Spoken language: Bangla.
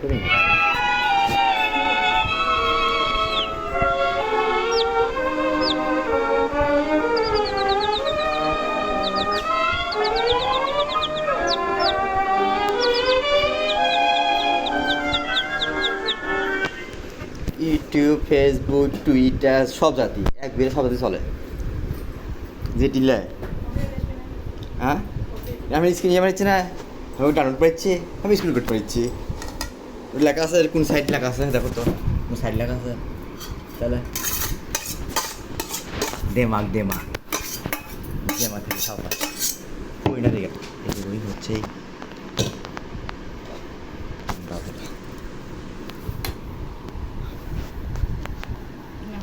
করি না। ইউটিউব, ফেসবুক, টুইটার সব জাতি একবারে সব জাতি চলে। যে টিলায় হ্যাঁ আমি স্ক্রিন মারছি না, আমি ডাউনলোড করেছি, আমি স্ক্রিন রেকর্ড করেছি। লেখা আছে কোন সাইড লেখা আছে দেখো তো, কোন সাইড লেখা আছে তাহলে দেমাগ দেমাগ দেমাগ থেকে সব হয় ওই না দেখে হচ্ছে